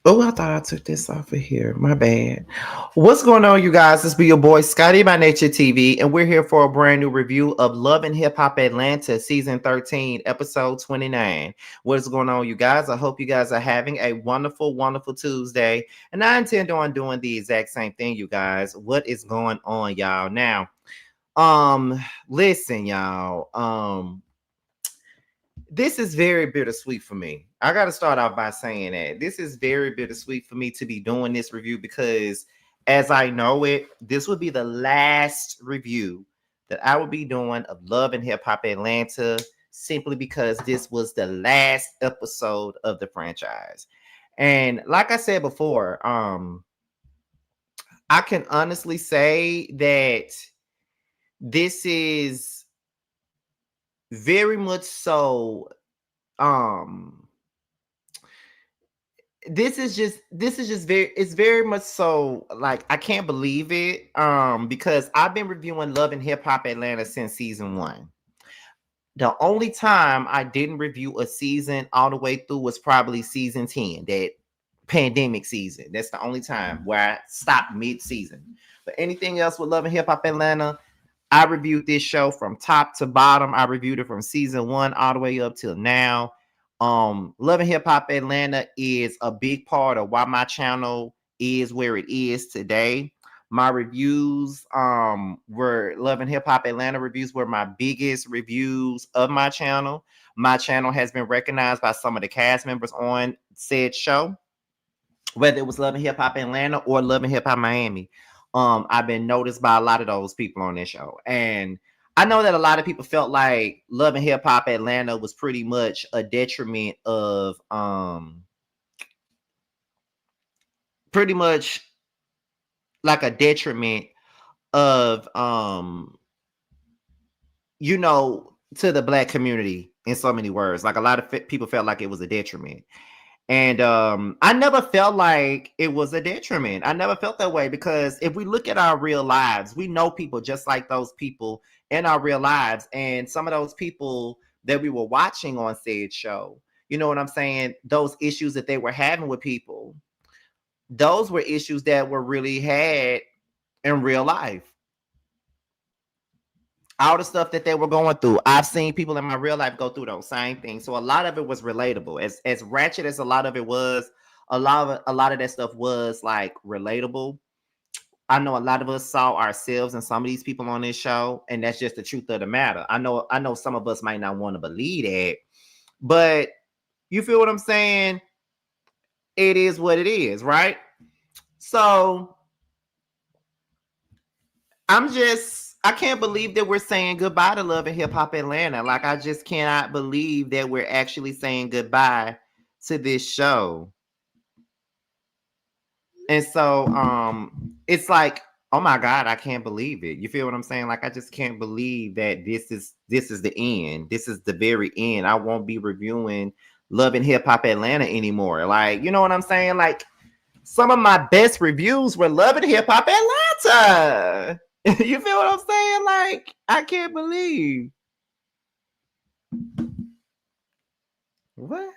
Oh, I thought I took this off of here. My bad. What's going on, you guys? This be your boy Scotty by Nature TV, and we're here for a brand new review of Love and Hip Hop Atlanta Season 13, Episode 29. What is going on, you guys? I hope you guys are having a wonderful, wonderful Tuesday. And I intend on doing the exact same thing, you guys. What is going on, y'all? Now, listen, y'all. This is very bittersweet for me. I got to start off by saying that this is very bittersweet for me to be doing this review because, as I know it, this would be the last review that I would be doing of Love and Hip Hop Atlanta, simply because this was the last episode of the franchise. And like I said before, I can honestly say that this is very much so this is just very much so, like, I can't believe it, because I've been reviewing Love and Hip Hop Atlanta since season 1. The only time I didn't review a season all the way through was probably season 10, that pandemic season. That's the only time where I stopped mid-season. But anything else with Love and Hip Hop Atlanta, I reviewed this show from top to bottom. I reviewed it from season 1 all the way up till now. Love and Hip Hop Atlanta is a big part of why my channel is where it is today. My reviews were Love and Hip Hop Atlanta reviews were my biggest reviews of my channel. My channel has been recognized by some of the cast members on said show, whether it was Love and Hip Hop Atlanta or Love and Hip Hop Miami. I've been noticed by a lot of those people on this show. And I know that a lot of people felt like Love and Hip Hop Atlanta was pretty much a detriment of pretty much like a detriment of to the Black community, in so many words. Like, a lot of people felt like it was a detriment. And I never felt like it was a detriment. I never felt that way, because if we look at our real lives, we know people just like those people in our real lives. And some of those people that we were watching on said show, you know what I'm saying? Those issues that they were having with people, those were issues that were really had in real life. All the stuff that they were going through, I've seen people in my real life go through those same things. So a lot of it was relatable. As ratchet as a lot of it was, a lot of that stuff was like relatable. I know a lot of us saw ourselves in some of these people on this show, and that's just the truth of the matter. I know some of us might not want to believe that, but you feel what I'm saying? It is what it is, right? So I can't believe that we're saying goodbye to Love and Hip Hop Atlanta. Like, I just cannot believe that we're actually saying goodbye to this show. And so it's like, oh my God, I can't believe it. You feel what I'm saying? Like, I just can't believe that this is the end. This is the very end. I won't be reviewing Love and Hip Hop Atlanta anymore. Like, you know what I'm saying? Like, some of my best reviews were Love and Hip Hop Atlanta. You feel what I'm saying? Like, I can't believe. What?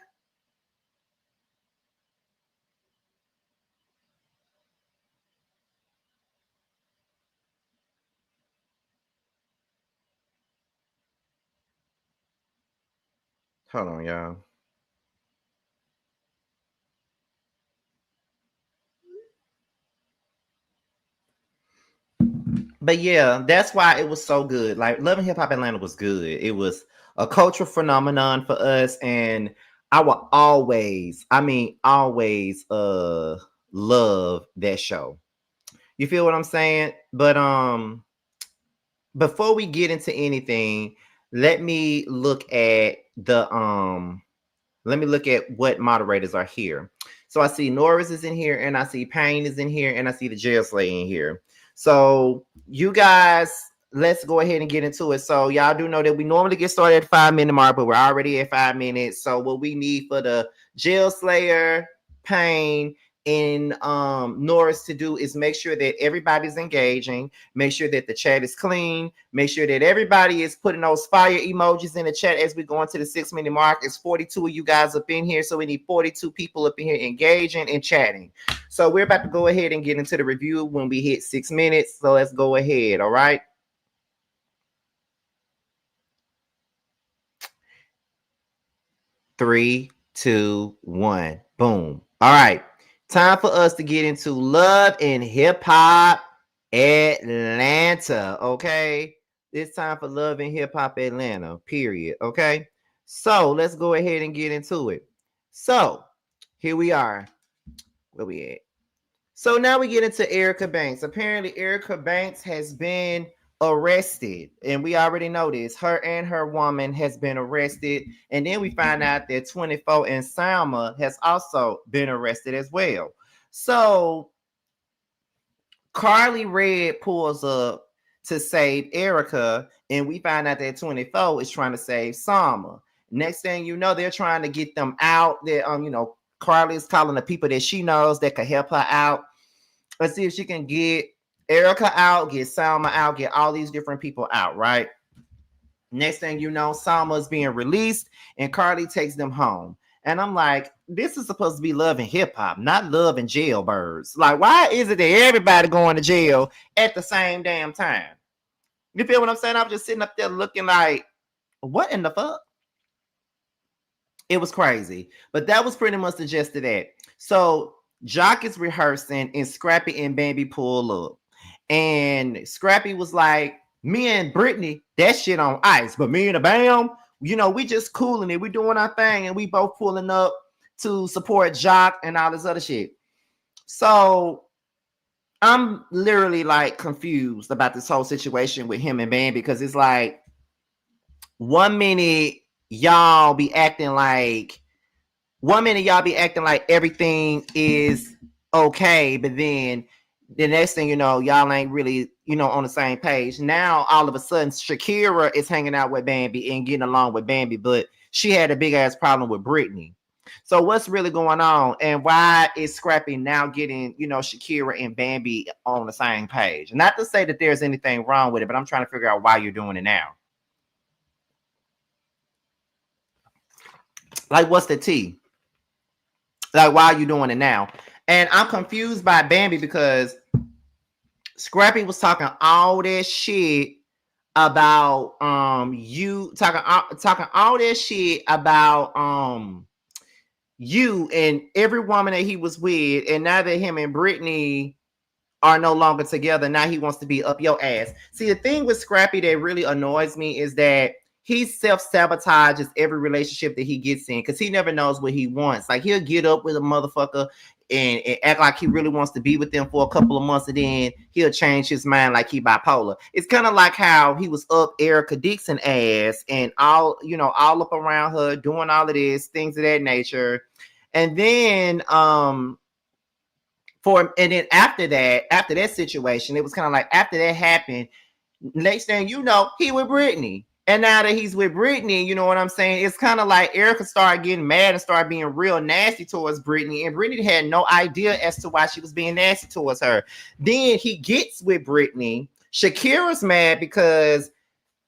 Hold on, y'all. But yeah, that's why it was so good. Like, Love and Hip Hop Atlanta was good. It was a cultural phenomenon for us, and I will always, always love that show. You feel what I'm saying? But before we get into anything, let me look at what moderators are here. So I see Norris is in here, and I see Payne is in here, and I see the Jail Slay in here. So you guys, let's go ahead and get into it. So y'all do know that we normally get started at 5-minute mark, but we're already at 5 minutes. So what we need for the Jail Slayer, Payne, in Norris to do is make sure that everybody's engaging, make sure that the chat is clean, make sure that everybody is putting those fire emojis in the chat as we go into the 6-minute mark. It's 42 of you guys up in here, so we need 42 people up in here engaging and chatting. So we're about to go ahead and get into the review when we hit 6 minutes. So let's go ahead. All right. 3, 2, 1. Boom. All right. Time for us to get into Love and Hip Hop Atlanta. Okay. It's time for Love and Hip Hop Atlanta. Period. Okay. So let's go ahead and get into it. So here we are. Where we at? So now we get into Erica Banks. Apparently, Erica Banks has been arrested, and we already know this. Her and her woman has been arrested, and then we find out that 24 and Salma has also been arrested as well. So Carly Red pulls up to save Erica, and we find out that 24 is trying to save Salma. Next thing you know, they're trying to get them out. That Carly is calling the people that she knows that could help her out. Let's see if she can get Erica out, get Salma out, get all these different people out, right? Next thing you know, Salma is being released and Carly takes them home. And I'm like, this is supposed to be Love and Hip Hop, not Love and Jailbirds. Like, why is it that everybody going to jail at the same damn time? You feel what I'm saying? I'm just sitting up there looking like, what in the fuck? It was crazy. But that was pretty much the gist of that. So Jock is rehearsing and Scrappy and Bambi pull up. And Scrappy was like, me and Brittany, that shit on ice. But me and the Bam, we just cooling it. We doing our thing. And we both pulling up to support Jock and all this other shit. So I'm literally like confused about this whole situation with him and Bambi, because it's like 1 minute y'all be acting like everything is okay, but then the next thing you know, y'all ain't really, on the same page. Now, all of a sudden, Shakira is hanging out with Bambi and getting along with Bambi, but she had a big ass problem with Brittany. So what's really going on? And why is Scrappy now getting, Shakira and Bambi on the same page? Not to say that there's anything wrong with it, but I'm trying to figure out why you're doing it now. Like, what's the tea? Like, why are you doing it now? And I'm confused by Bambi because Scrappy was talking all that shit about you talking all that shit about you and every woman that he was with, and now that him and Brittany are no longer together, now he wants to be up your ass. See, the thing with Scrappy that really annoys me is that he self-sabotages every relationship that he gets in because he never knows what he wants. Like, he'll get up with a motherfucker and act like he really wants to be with them for a couple of months, and then he'll change his mind like he bipolar. It's kind of like how he was up Erica Dixon ass and all up around her, doing all of this, things of that nature. And then after that situation, it was kind of like after that happened, next thing you know, he with Brittany. And now that he's with Brittany, you know what I'm saying? It's kind of like Erica started getting mad and started being real nasty towards Brittany. And Brittany had no idea as to why she was being nasty towards her. Then he gets with Brittany. Shakira's mad because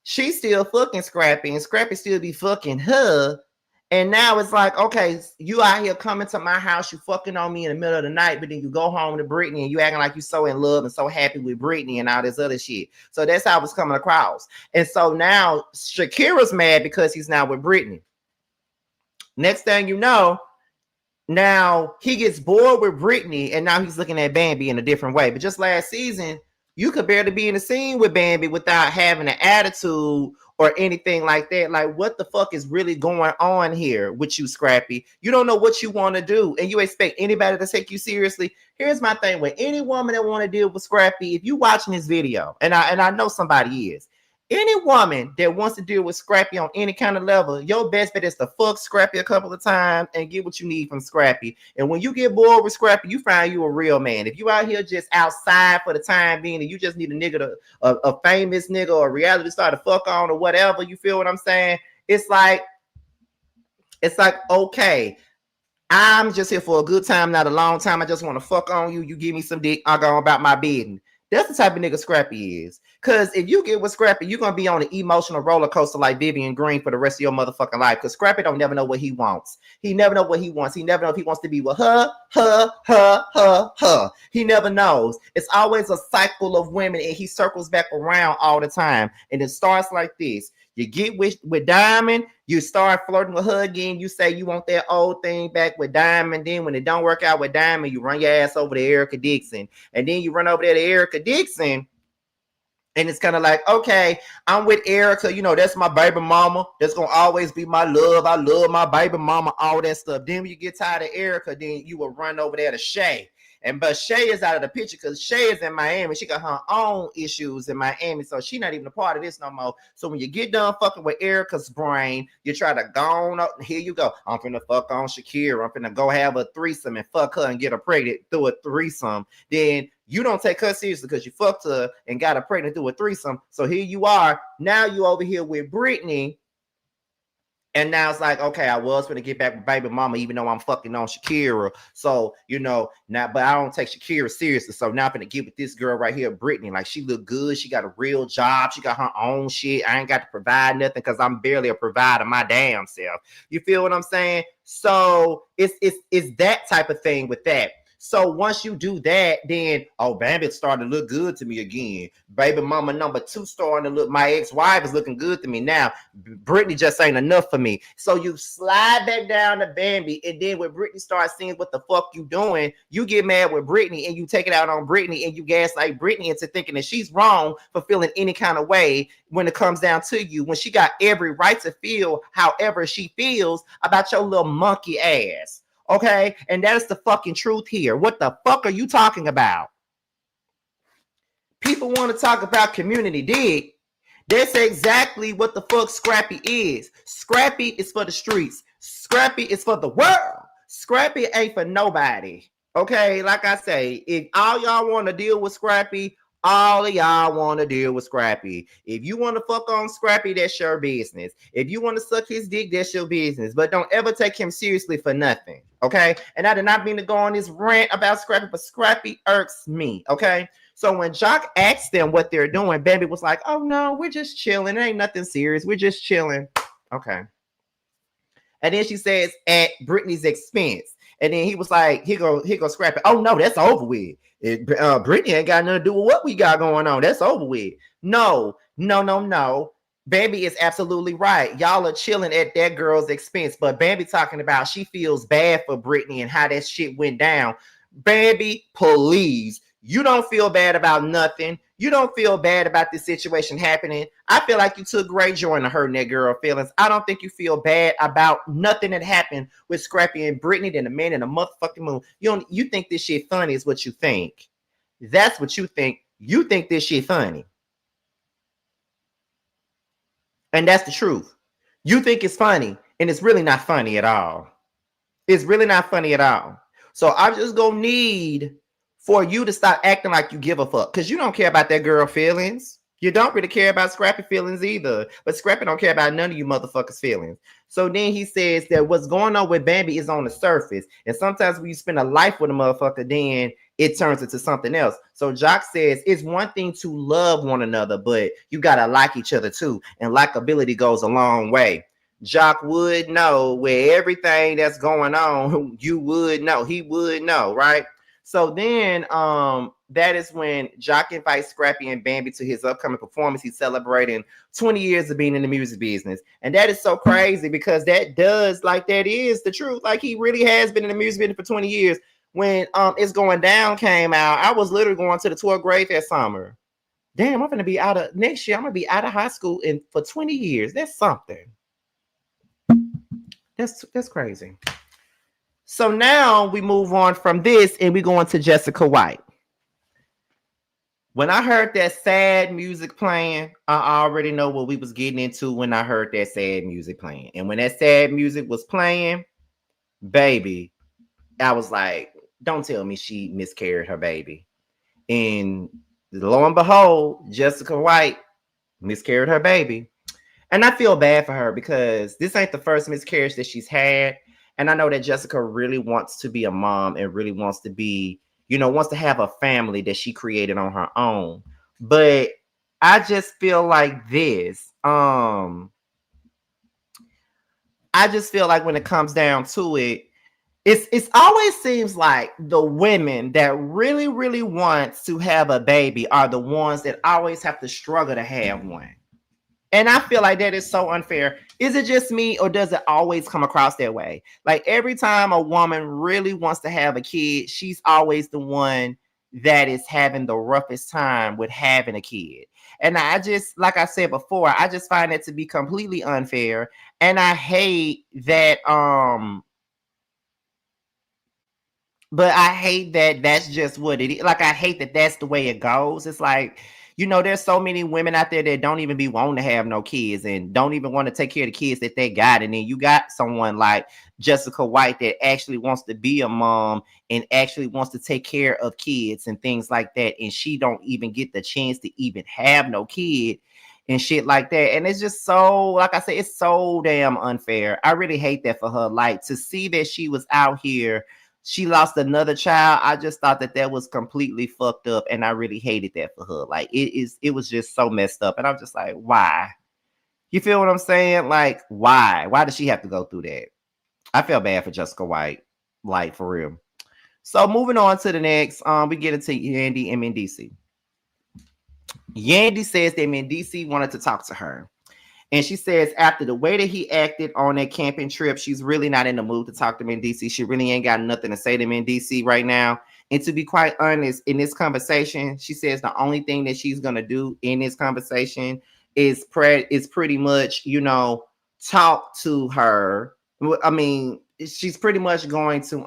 she's still fucking Scrappy and Scrappy still be fucking her. And now it's like, okay, you out here coming to my house, you fucking on me in the middle of the night, but then you go home to Brittany and you acting like you so in love and so happy with Brittany and all this other shit. So that's how it's coming across. And so now Shakira's mad because he's now with Brittany. Next thing you know, now he gets bored with Brittany and now he's looking at Bambi in a different way. But just last season, you could barely be in the scene with Bambi without having an attitude or anything like that. Like, what the fuck is really going on here with you, Scrappy? You don't know what you want to do, and you expect anybody to take you seriously. Here's my thing with any woman that want to deal with Scrappy. If you watching this video, and I know somebody is, any woman that wants to deal with Scrappy on any kind of level, your best bet is to fuck Scrappy a couple of times and get what you need from Scrappy. And when you get bored with Scrappy, you find you a real man. If you out here just outside for the time being and you just need a nigga, a famous nigga or a reality star to fuck on or whatever, you feel what I'm saying? It's like, okay, I'm just here for a good time, not a long time. I just want to fuck on you. You give me some dick, I go about my business. That's the type of nigga Scrappy is. Cause if you get with Scrappy, you're gonna be on an emotional roller coaster like Vivian Green for the rest of your motherfucking life. Cause Scrappy don't never know what he wants. He never know what he wants. He never know if he wants to be with her. He never knows. It's always a cycle of women, and he circles back around all the time. And it starts like this. You get with Diamond, you start flirting with her again. You say you want that old thing back with Diamond. Then when it don't work out with Diamond, you run your ass over to Erica Dixon. And then you run over there to Erica Dixon. And it's kind of like, okay, I'm with Erica. You know, that's my baby mama. That's going to always be my love. I love my baby mama, all that stuff. Then when you get tired of Erica, then you will run over there to Shay. But Shay is out of the picture because Shay is in Miami. She got her own issues in Miami, so she's not even a part of this no more. So when you get done fucking with Erica's brain, you try to go on up. Here you go. I'm finna fuck on Shakira. I'm finna go have a threesome and fuck her and get her pregnant through a threesome. Then you don't take her seriously because you fucked her and got her pregnant through a threesome. So here you are. Now you over here with Brittany. And now it's like, okay, I was going to get back with baby mama, even though I'm fucking on Shakira. So, you know, now, but I don't take Shakira seriously. So now I'm going to get with this girl right here, Brittany. Like, she look good. She got a real job. She got her own shit. I ain't got to provide nothing because I'm barely a provider my damn self. You feel what I'm saying? So it's that type of thing with that. So once you do that, then, oh, Bambi's starting to look good to me again. Baby mama number 2 starting to look, my ex-wife is looking good to me now. Brittany just ain't enough for me. So you slide back down to Bambi, and then when Brittany starts seeing what the fuck you doing, you get mad with Brittany, and you take it out on Brittany, and you gaslight Brittany into thinking that she's wrong for feeling any kind of way when it comes down to you, when she got every right to feel however she feels about your little monkey ass. Okay, and that is the fucking truth here. What the fuck are you talking about? People want to talk about community dig. That's exactly what the fuck Scrappy is. Scrappy is for the streets. Scrappy is for the world. Scrappy ain't for nobody. Okay, like I say, if all y'all want to deal with Scrappy, all of y'all want to deal with Scrappy. If you want to fuck on Scrappy, that's your business. If you want to suck his dick, that's your business. But don't ever take him seriously for nothing. Okay? And I did not mean to go on this rant about Scrappy, but Scrappy irks me. Okay? So when Jock asked them what they're doing, Bambi was like, oh no, we're just chilling. It ain't nothing serious. We're just chilling. Okay. And then she says, at Brittany's expense. And then he was like, here go Scrappy. Oh no, that's over with. Brittany ain't got nothing to do with what we got going on. That's over with. No. Bambi is absolutely right. Y'all are chilling at that girl's expense. But Bambi talking about she feels bad for Brittany and how that shit went down. Bambi, please. You don't feel bad about nothing. You don't feel bad about this situation happening. I feel like you took great joy in hurting that girl feelings. I don't think you feel bad about nothing that happened with Scrappy and Brittany than the man in the motherfucking moon. You think this shit funny is what you think. That's what you think. You think this shit funny. And that's the truth. You think it's funny, and it's really not funny at all. It's really not funny at all. So I'm just gonna need for you to stop acting like you give a fuck, because you don't care about that girl feelings. You don't really care about Scrappy feelings either. But Scrappy don't care about none of you motherfuckers' feelings. So then he says that what's going on with Bambi is on the surface. And sometimes when you spend a life with a motherfucker, then it turns into something else. So Jock says it's one thing to love one another, but you gotta like each other too. And likability goes a long way. Jock would know where everything that's going on, you would know. He would know, right? So then that is when Jock invites Scrappy and Bambi to his upcoming performance. He's celebrating 20 years of being in the music business. And that is so crazy because that is the truth. Like, he really has been in the music business for 20 years. When It's Going Down came out, I was literally going to the 12th grade that summer. Damn, I'm going to be out of next year. I'm going to be out of high school for 20 years. That's something. That's crazy. So now we move on from this and we go into Jessica White. When I heard that sad music playing, I already know what we was getting into when I heard that sad music playing. And when that sad music was playing, baby, I was like, don't tell me she miscarried her baby. And lo and behold, Jessica White miscarried her baby. And I feel bad for her because this ain't the first miscarriage that she's had. And I know that Jessica really wants to be a mom and really wants to be, wants to have a family that she created on her own. But I just feel like this. I just feel like when it comes down to it, it's always seems like the women that really, really want to have a baby are the ones that always have to struggle to have one. And I feel like that is so unfair. Is it just me, or does it always come across that way? Like every time a woman really wants to have a kid, she's always the one that is having the roughest time with having a kid. And I just, like I said before, I just find it to be completely unfair. And I hate that, but I hate that that's just what it is. Like, I hate that that's the way it goes. It's like, there's so many women out there that don't even be wanting to have no kids and don't even want to take care of the kids that they got. And then you got someone like Jessica White that actually wants to be a mom and actually wants to take care of kids and things like that. And she don't even get the chance to even have no kid and shit like that. And it's just so, like I said, it's so damn unfair. I really hate that for her. Like, to see that she was out here, she lost another child. I just thought that was completely fucked up, and I really hated that for her. Like, it was just so messed up, and I'm just like, why? You feel what I'm saying? Like, why? Why does she have to go through that? I feel bad for Jessica White, like, for real. So moving on to the next, we get into Yandy and DC. Yandy says that DC wanted to talk to her. And she says after the way that he acted on that camping trip, she's really not in the mood to talk to DC. She really ain't got nothing to say to DC right now. And to be quite honest, in this conversation, she says the only thing that she's going to do in this conversation is pretty much, talk to her. I mean, she's pretty much going to,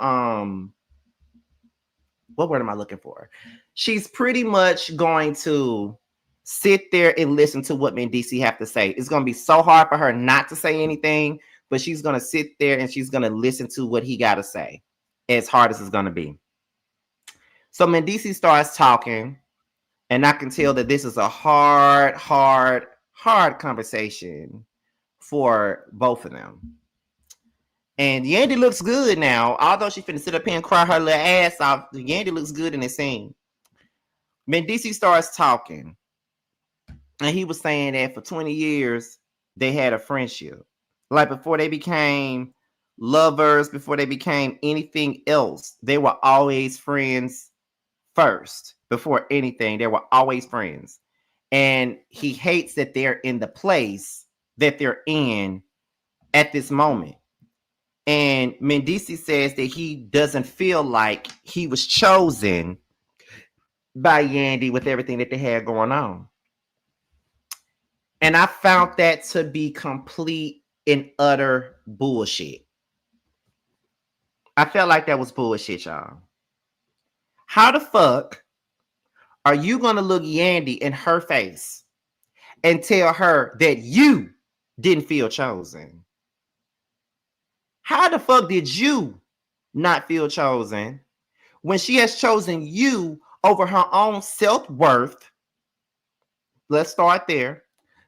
what word am I looking for? She's pretty much going to sit there and listen to what DC have to say. It's going to be so hard for her not to say anything, but she's going to sit there and she's going to listen to what he got to say, as hard as it's going to be. So DC starts talking, and I can tell that this is a hard conversation for both of them. And Yandy looks good now. Although she finna sit up here and cry her little ass off, Yandy looks good in the scene. DC starts talking. And he was saying that for 20 years, they had a friendship. Like, before they became lovers, before they became anything else, they were always friends first. Before anything, they were always friends. And he hates that they're in the place that they're in at this moment. And Mendici says that he doesn't feel like he was chosen by Yandy with everything that they had going on. And I found that to be complete and utter bullshit. I felt like that was bullshit, y'all. How the fuck are you going to look Yandy in her face and tell her that you didn't feel chosen? How the fuck did you not feel chosen when she has chosen you over her own self-worth? Let's start there.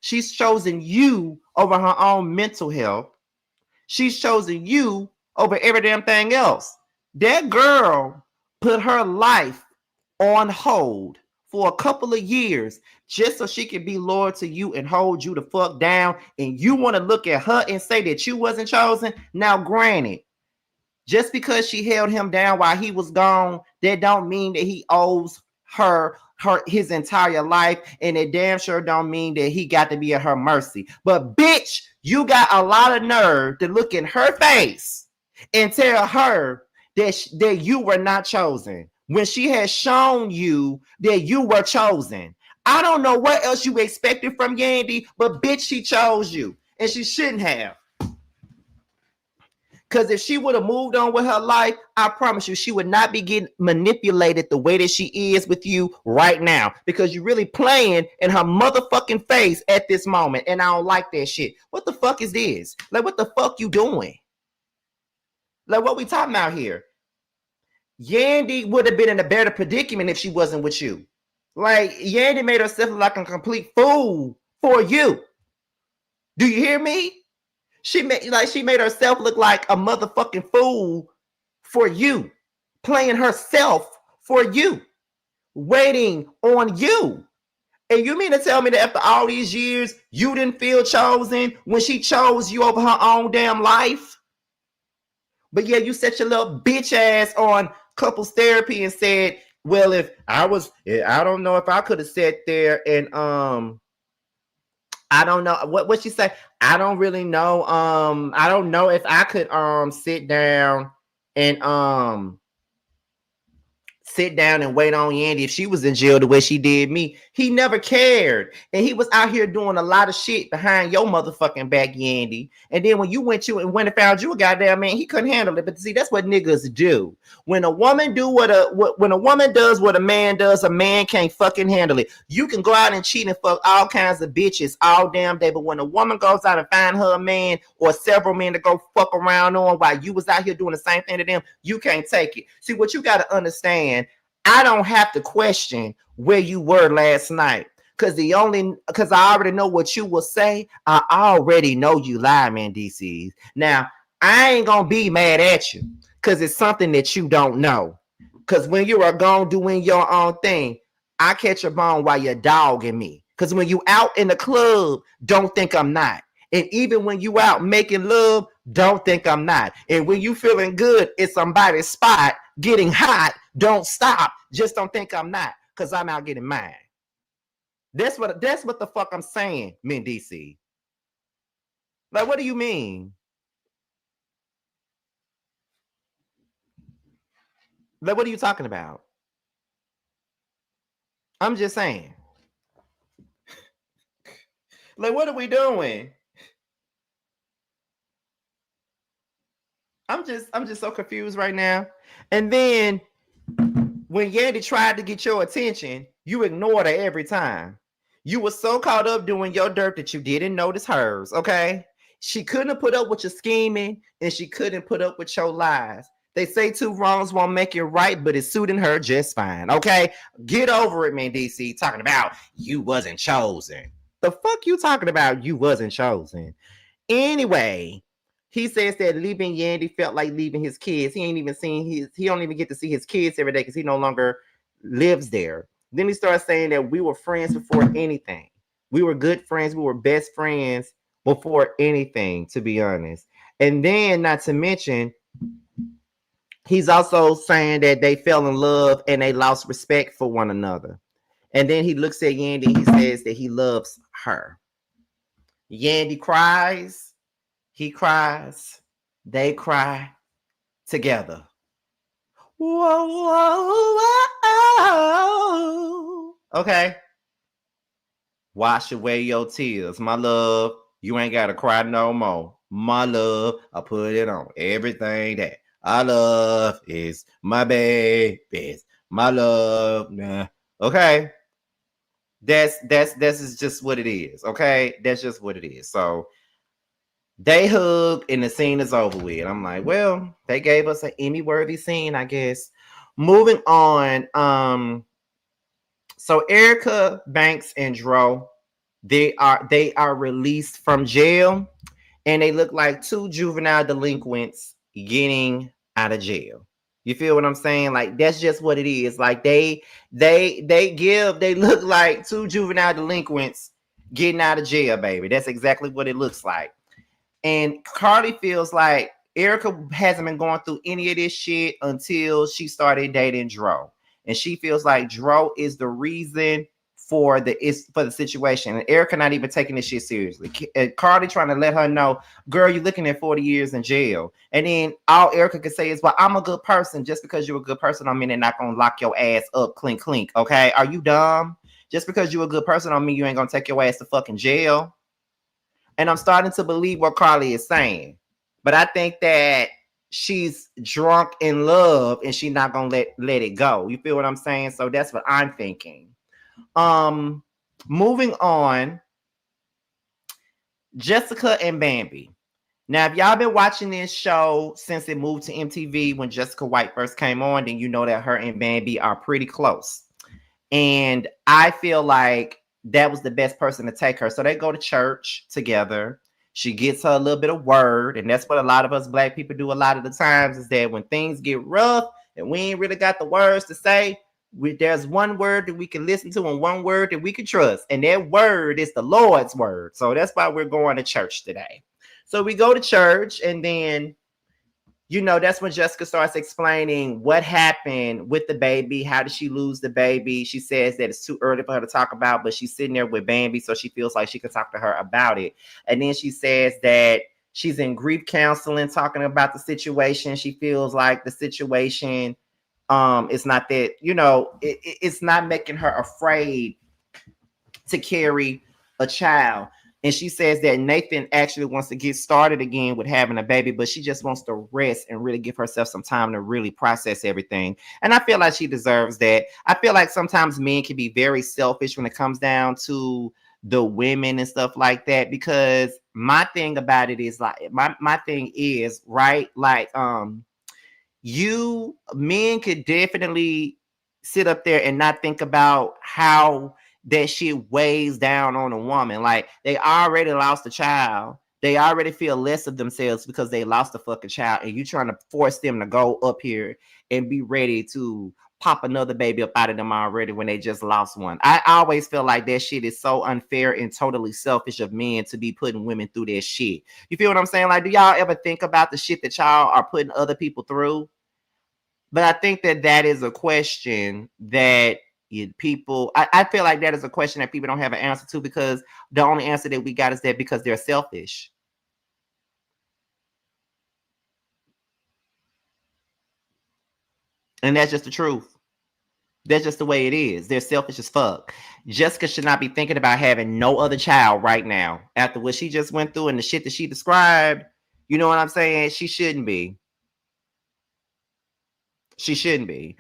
She's chosen you over her own mental health. She's chosen you over every damn thing else. That girl put her life on hold for a couple of years just so she could be loyal to you and hold you the fuck down. And you want to look at her and say that you wasn't chosen? Now, granted, just because she held him down while he was gone, that don't mean that he owes her his entire life, and it damn sure don't mean that he got to be at her mercy. But bitch, you got a lot of nerve to look in her face and tell her that you were not chosen when she has shown you that you were chosen. I don't know what else you expected from Yandy, but bitch, she chose you, and she shouldn't have. Because if she would have moved on with her life, I promise you, she would not be getting manipulated the way that she is with you right now. Because you're really playing in her motherfucking face at this moment. And I don't like that shit. What the fuck is this? Like, what the fuck you doing? Like, what we talking about here? Yandy would have been in a better predicament if she wasn't with you. Like, Yandy made herself look like a complete fool for you. Do you hear me? She made herself look like a motherfucking fool for you, playing herself for you, waiting on you. And you mean to tell me that after all these years, you didn't feel chosen when she chose you over her own damn life? But yeah, you set your little bitch ass on couples therapy and said, well, if I don't know if I could have sat there and I don't know what she say. I don't really know. I don't know if I could sit down and wait on Yandy if she was in jail the way she did me. He never cared. And he was out here doing a lot of shit behind your motherfucking back, Yandy. And then when you went and found you a goddamn man, he couldn't handle it. But see, that's what niggas do. When a woman does what a man does, a man can't fucking handle it. You can go out and cheat and fuck all kinds of bitches all damn day. But when a woman goes out and find her a man or several men to go fuck around on while you was out here doing the same thing to them, you can't take it. See, what you got to understand, I don't have to question where you were last night because I already know what you will say. I already know you lie, man, DC. Now, I ain't gonna be mad at you because it's something that you don't know. Because when you are gone doing your own thing, I catch a bone while you're dogging me. Because when you out in the club, don't think I'm not. And even when you out making love, don't think I'm not. And when you feeling good at somebody's spot, getting hot, don't stop. Just don't think I'm not, because I'm out getting mine. That's what the fuck I'm saying, men DC. Like, what do you mean? Like, what are you talking about? I'm just saying. Like, what are we doing? I'm just so confused right now. And then when Yandy tried to get your attention, you ignored her every time. You were so caught up doing your dirt that you didn't notice hers, okay? She couldn't put up with your scheming, and she couldn't put up with your lies. They say two wrongs won't make it right, but it's suiting her just fine, okay? Get over it, man, DC. Talking about you wasn't chosen. The fuck you talking about you wasn't chosen? Anyway, he says that leaving Yandy felt like leaving his kids. He don't even get to see his kids every day because he no longer lives there. Then he starts saying that we were friends before anything. We were good friends. We were best friends before anything, to be honest. And then, not to mention, he's also saying that they fell in love and they lost respect for one another. And then he looks at Yandy and he says that he loves her. Yandy cries. He cries. They cry together. Whoa, whoa, whoa. Okay. Wash away your tears. My love, you ain't got to cry no more. My love, I put it on everything that I love is my baby. My love. Nah. Okay. That's just what it is. Okay. That's just what it is. So they hug and the scene is over with. I'm like, well, they gave us an Emmy-worthy scene, I guess. Moving on. So Erica, Banks, and Dro, they are released from jail, and they look like two juvenile delinquents getting out of jail. You feel what I'm saying? Like, that's just what it is. Like, they look like two juvenile delinquents getting out of jail, baby. That's exactly what it looks like. And Carly feels like Erica hasn't been going through any of this shit until she started dating Dro. And she feels like Dro is the reason for the situation. And Erica not even taking this shit seriously. Carly trying to let her know, girl, you're looking at 40 years in jail. And then all Erica can say is, well, I'm a good person. Just because you're a good person, I mean they're not going to lock your ass up, clink, clink. Okay? Are you dumb? Just because you're a good person, I mean you ain't going to take your ass to fucking jail. And I'm starting to believe what Carly is saying. But I think that she's drunk in love and she's not going to let it go. You feel what I'm saying? So that's what I'm thinking. Moving on. Jessica and Bambi. Now, if y'all been watching this show since it moved to MTV when Jessica White first came on, then you know that her and Bambi are pretty close. And I feel like that was the best person to take her. So they go to church together. She gets her a little bit of word, and that's what a lot of us black people do a lot of the times, is that when things get rough and we ain't really got the words to say, there's one word that we can listen to and one word that we can trust, and that word is the Lord's word. So that's why we're going to church today. So we go to church, and then that's when Jessica starts explaining what happened with the baby. How did she lose the baby? She says that it's too early for her to talk about, but she's sitting there with Bambi, so she feels like she can talk to her about it. And then she says that she's in grief counseling, talking about the situation. She feels like the situation it's not that, it's not making her afraid to carry a child. And she says that Nathan actually wants to get started again with having a baby, but she just wants to rest and really give herself some time to really process everything. And I feel like she deserves that. I feel like sometimes men can be very selfish when it comes down to the women and stuff like that, because my thing about it is like, my thing is, right, like men could definitely sit up there and not think about how that shit weighs down on a woman. Like, they already lost a child. They already feel less of themselves because they lost a fucking child, and you trying to force them to go up here and be ready to pop another baby up out of them already when they just lost one. I always feel like that shit is so unfair and totally selfish of men to be putting women through that shit. You feel what I'm saying? Like, do y'all ever think about the shit that y'all are putting other people through? But I think that is a question that I feel like that is a question that people don't have an answer to, because the only answer that we got is that because they're selfish. And that's just the truth. That's just the way it is. They're selfish as fuck. Jessica should not be thinking about having no other child right now after what she just went through and the shit that she described. You know what I'm saying? She shouldn't be. She shouldn't be.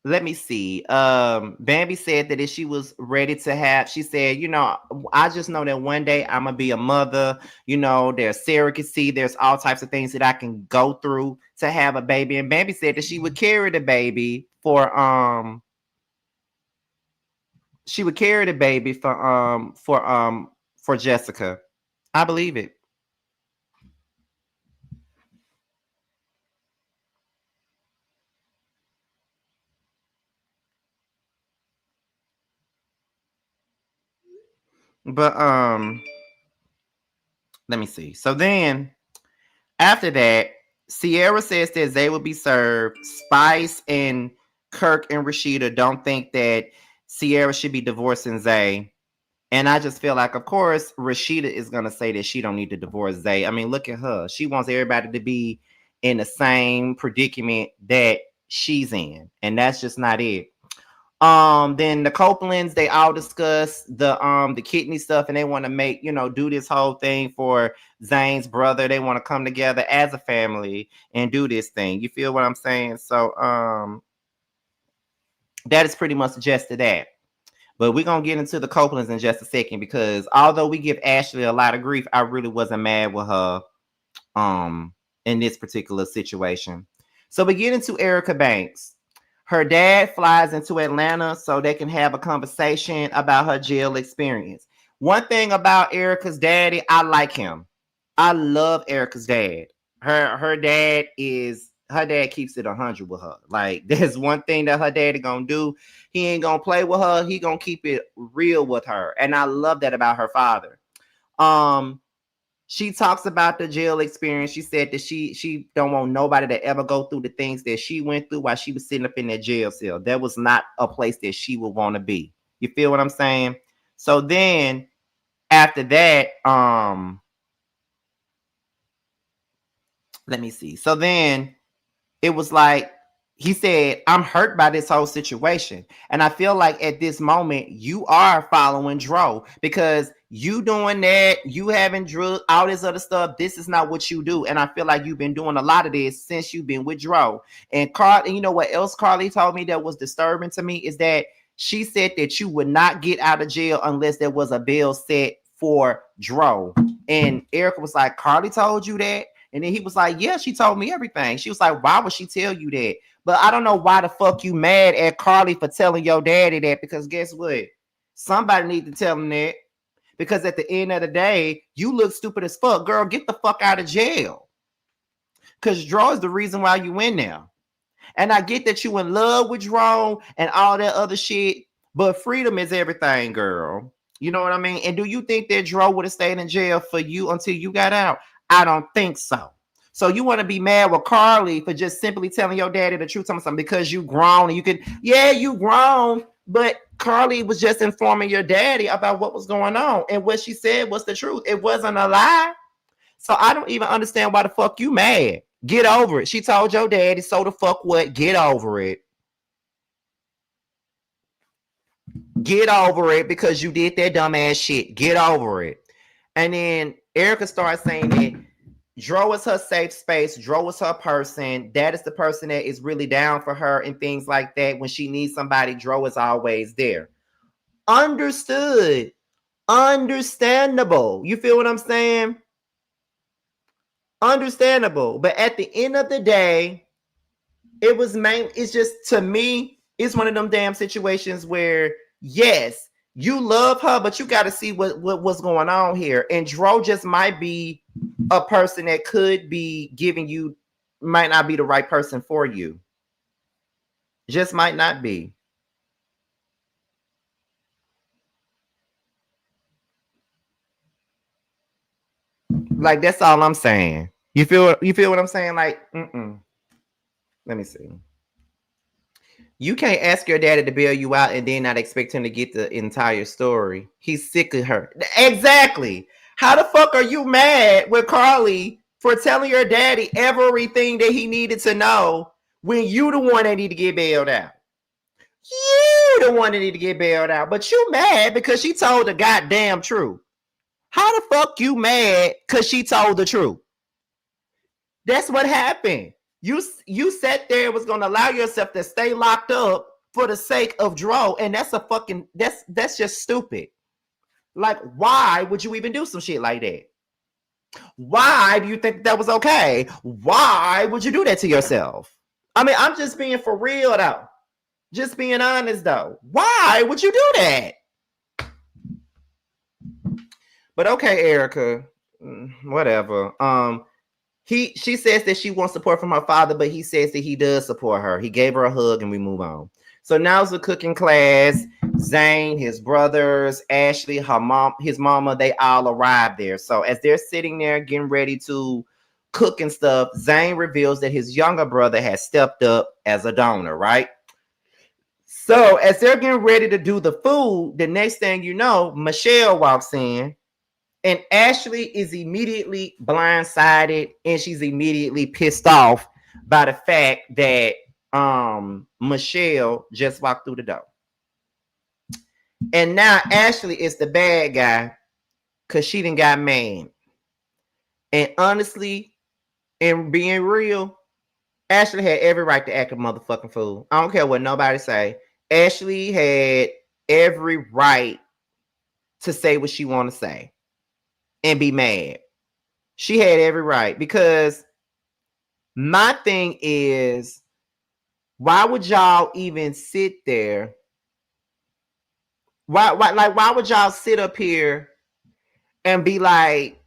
Let me see. Bambi said that if she was ready to have, she said, I just know that one day I'm gonna be a mother. There's surrogacy, there's all types of things that I can go through to have a baby. And Bambi said that she would carry the baby for for Jessica. I believe it. But let me see. So then after that, Sierra says that they will be served. Spice and Kirk and Rashida don't think that Sierra should be divorcing Zay. And I just feel like, of course, Rashida is going to say that she don't need to divorce Zay. I mean, look at her. She wants everybody to be in the same predicament that she's in. And that's just not it. Then the Copelands, they all discuss the kidney stuff, and they want to make, do this whole thing for Zane's brother. They want to come together as a family and do this thing. You feel what I'm saying? So that is pretty much just to that. But we're gonna get into the Copelands in just a second, because although we give Ashley a lot of grief, I really wasn't mad with her in this particular situation. So we get into Erica Banks. Her dad flies into Atlanta so they can have a conversation about her jail experience. One thing about Erica's daddy, I like him. I love Erica's dad. Her dad keeps it 100 with her. Like, there's one thing that her daddy gonna do. He ain't gonna play with her. He gonna keep it real with her. And I love that about her father. She talks about the jail experience. She said that she don't want nobody to ever go through the things that she went through while she was sitting up in that jail cell. That was not a place that she would want to be. You feel what I'm saying? So then after that, let me see. So then it was like, he said, I'm hurt by this whole situation. And I feel like at this moment, you are following Dro, because you doing that, you having drugs, all this other stuff. This is not what you do. And I feel like you've been doing a lot of this since you've been with Dro. And you know what else Carly told me that was disturbing to me is that she said that you would not get out of jail unless there was a bail set for Dro. And Erica was like, Carly told you that? And then he was like, yeah, she told me everything. She was like, why would she tell you that? But I don't know why the fuck you mad at Carly for telling your daddy that, because guess what? Somebody need to tell him that, Because at the end of the day, you look stupid as fuck. Girl, get the fuck out of jail. Because Dro is the reason why you in there. And I get that you in love with Dro and all that other shit, but freedom is everything, girl. You know what I mean? And do you think that Dro would have stayed in jail for you until you got out? I don't think so. So you want to be mad with Carly for just simply telling your daddy the truth, something because you grown and you could, yeah, you grown, but Carly was just informing your daddy about what was going on. And what she said was the truth. It wasn't a lie. So I don't even understand why the fuck you mad. Get over it. She told your daddy, so the fuck what? Get over it. Get over it because you did that dumbass shit. Get over it. And then Erica starts saying that Dro is her safe space. Dro is her person. That is the person that is really down for her and things like that. When she needs somebody, Dro is always there. Understood. Understandable. You feel what I'm saying? Understandable. But at the end of the day, it's just, to me, it's one of them damn situations where, yes, you love her, but you got to see what's going on here. And Dro just might be a person that could be giving you, might not be the right person for you. Just might not be. Like, that's all I'm saying. You feel what I'm saying? Like, let me see. You can't ask your daddy to bail you out and then not expect him to get the entire story. He's sick of her. Exactly. How the fuck are you mad with Carly for telling your daddy everything that he needed to know when you the one that need to get bailed out? You the one that need to get bailed out. But you mad because she told the goddamn truth. How the fuck you mad because she told the truth? That's what happened. You sat there and was going to allow yourself to stay locked up for the sake of Dro, and that's just stupid. Like, why would you even do some shit like that? Why do you think that was okay? Why would you do that to yourself? I mean, I'm just being for real though. Just being honest though. Why would you do that? But okay, Erica, whatever. She says that she wants support from her father, but he says that he does support her. He gave her a hug and we move on. So now it's the cooking class. Zane, his brothers, Ashley, her mom, his mama, they all arrive there. So as they're sitting there getting ready to cook and stuff, Zane reveals that his younger brother has stepped up as a donor, right? So as they're getting ready to do the food, the next thing you know, Michelle walks in. And Ashley is immediately blindsided and she's immediately pissed off by the fact that Michelle just walked through the door. And now Ashley is the bad guy because she done got mad. And honestly, and being real, Ashley had every right to act a motherfucking fool. I don't care what nobody say. Ashley had every right to say what she want to say and be mad. She had every right, because my thing is, why would y'all even sit there? Why would y'all sit up here and be like,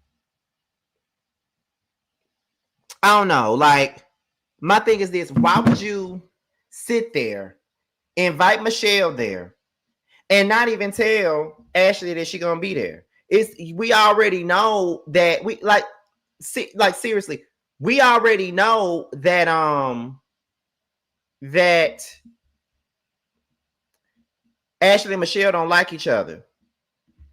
I don't know, like, my thing is this, why would you sit there, invite Michelle there, and not even tell Ashley that she gonna be there? We already know that seriously, we already know that that Ashley and Michelle don't like each other.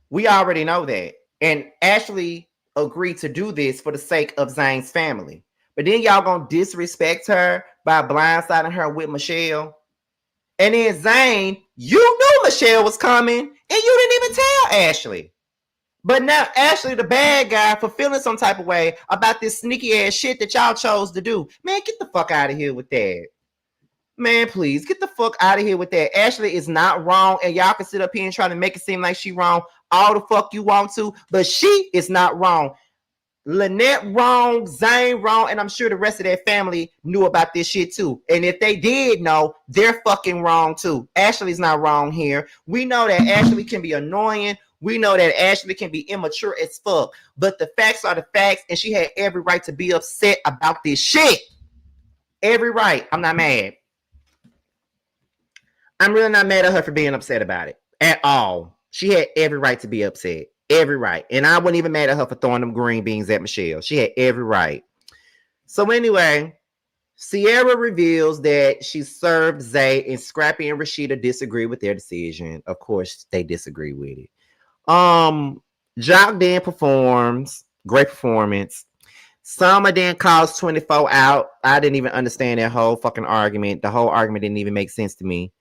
We already know that. And Ashley agreed to do this for the sake of Zane's family. But then y'all gonna disrespect her by blindsiding her with Michelle. And then Zane, you knew Michelle was coming and you didn't even tell Ashley. But now Ashley, the bad guy, for feeling some type of way about this sneaky ass shit that y'all chose to do. Man, get the fuck out of here with that. Man, please, get the fuck out of here with that. Ashley is not wrong, and y'all can sit up here and try to make it seem like she wrong all the fuck you want to, but she is not wrong. Lynette wrong, Zane wrong, and I'm sure the rest of their family knew about this shit too. And if they did know, they're fucking wrong too. Ashley's not wrong here. We know that Ashley can be annoying. We know that Ashley can be immature as fuck, but the facts are the facts, and she had every right to be upset about this shit. Every right. I'm not mad. I'm really not mad at her for being upset about it at all. She had every right to be upset. Every right. And I wasn't even mad at her for throwing them green beans at Michelle. She had every right. So anyway, Sierra reveals that she served Zay, and Scrappy and Rashida disagree with their decision. Of course, they disagree with it. Jock then performs. Great performance. Sama then calls 24 out. I didn't even understand that whole fucking argument. The whole argument didn't even make sense to me.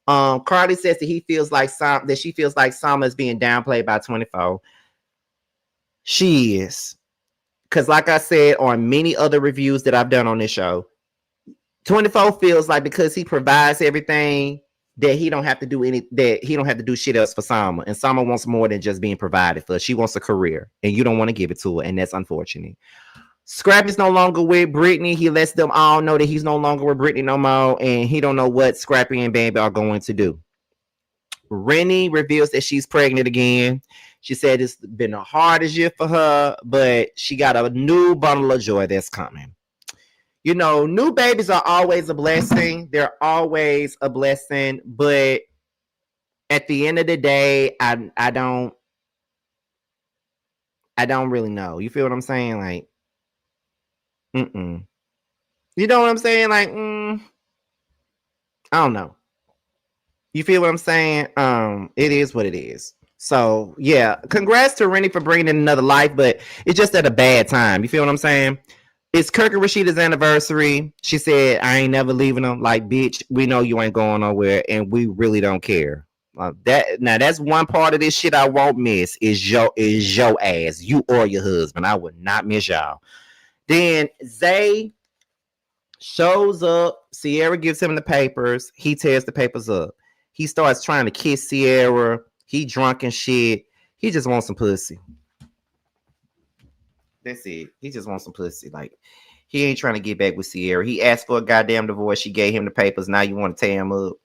Carly says that she feels like Sama is being downplayed by 24. She is. Because like I said on many other reviews that I've done on this show, 24 feels like because he provides everything that he don't have to do shit else for Sama. And Sama wants more than just being provided for. She wants a career. And you don't want to give it to her. And that's unfortunate. Scrappy's no longer with Brittany. He lets them all know that he's no longer with Brittany no more, and he don't know what Scrappy and Bambi are going to do. Rennie reveals that she's pregnant again. She said it's been the hardest year for her, but she got a new bundle of joy that's coming. You know, new babies are always a blessing. They're always a blessing, but at the end of the day, I don't really know. You feel what I'm saying? Like, you know what I'm saying? Like, I don't know. You feel what I'm saying? It is what it is. So yeah, congrats to Rennie for bringing in another life, but it's just at a bad time. You feel what I'm saying? It's Kirk and Rashida's anniversary. She said, "I ain't never leaving them." Like, bitch, we know you ain't going nowhere, and we really don't care. That's one part of this shit I won't miss is your ass, you or your husband. I would not miss y'all. Then Zay shows up. Sierra gives him the papers. He tears the papers up. He starts trying to kiss Sierra. He drunk and shit. He just wants some pussy. That's it. He just wants some pussy. Like, he ain't trying to get back with Sierra. He asked for a goddamn divorce. She gave him the papers. Now you want to tear him up?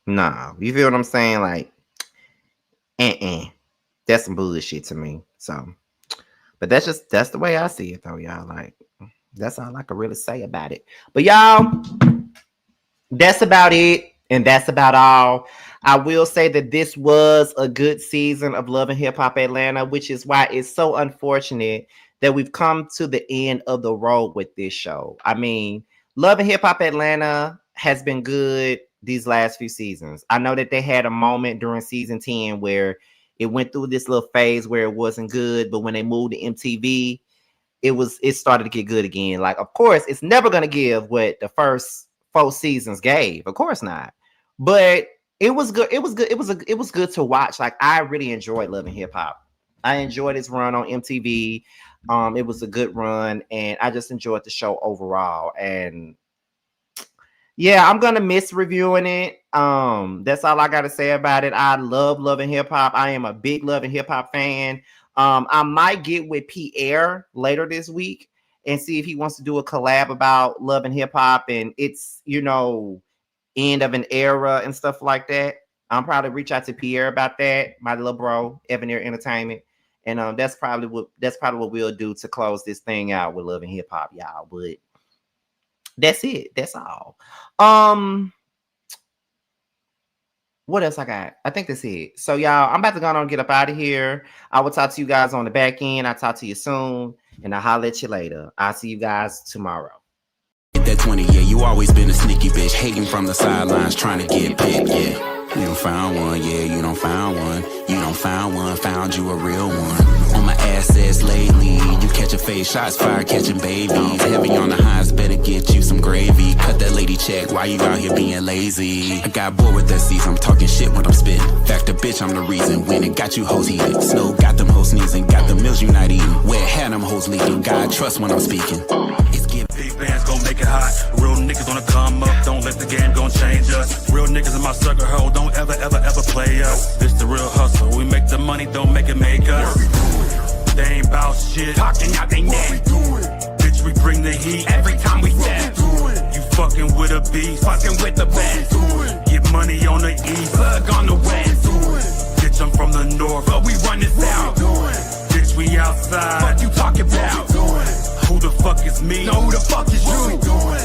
Nah. You feel what I'm saying? Like, that's some bullshit to me. So, but that's the way I see it though, y'all. Like, that's all I can really say about it. But y'all, that's about it, and that's about all. I will say that this was a good season of Love and Hip Hop Atlanta, which is why it's so unfortunate that we've come to the end of the road with this show. I mean, Love and Hip Hop Atlanta has been good these last few seasons. I know that they had a moment during season 10 where it went through this little phase where it wasn't good, but when they moved to MTV, it started to get good again. Like, of course, it's never gonna give what the first 4 seasons gave. Of course not. But it was good. It was good to watch. Like, I really enjoyed Love and Hip Hop. I enjoyed its run on MTV. It was a good run, and I just enjoyed the show overall. And yeah, I'm gonna miss reviewing it. That's all I gotta say about it. I love Love and Hip Hop. I am a big Love and Hip Hop fan. I might get with Pierre later this week and see if he wants to do a collab about Love and Hip Hop and it's, you know, end of an era and stuff like that. I'm probably reach out to Pierre about that, my little bro, Evaneer Entertainment, and that's probably what we'll do to close this thing out with Love and Hip Hop, y'all. But that's it. That's all. What else I got? I think that's it. So, y'all, I'm about to go on and get up out of here. I will talk to you guys on the back end. I'll talk to you soon, and I'll holler at you later. I'll see you guys tomorrow. That 20, yeah, you always been a sneaky bitch, hating from the sidelines, trying to get picked, yeah. You don't found one, yeah, you don't found one. You don't found one, found you a real one. On my assets lately, you catch a face, shots fired, catching babies. Heavy on the highs, better get you some gravy. Cut that lady check, why you out here being lazy? I got bored with that season, I'm talking shit when I'm spitting. Fact the bitch, I'm the reason, when it got you hoes heated. Snow got them hoes sneezing, got the meals you not eating. Where had them hoes leaking, God trust when I'm speaking. It's giving. Big bands gon' make it hot. Real niggas gonna come up, don't let the game gon' change us. Real niggas in my circle, ho, don't ever play us. This the real hustle, we make the money, don't make it make us. They ain't bout shit, talking out they neck. Bitch, we bring the heat every time we step. You Fucking with a beast, fucking with the best. get money on the east. Plug on the west. Bitch, I'm from the north, But we run this out. bitch, we outside. Fuck you talking about? Who the fuck is me? Know who the fuck is you?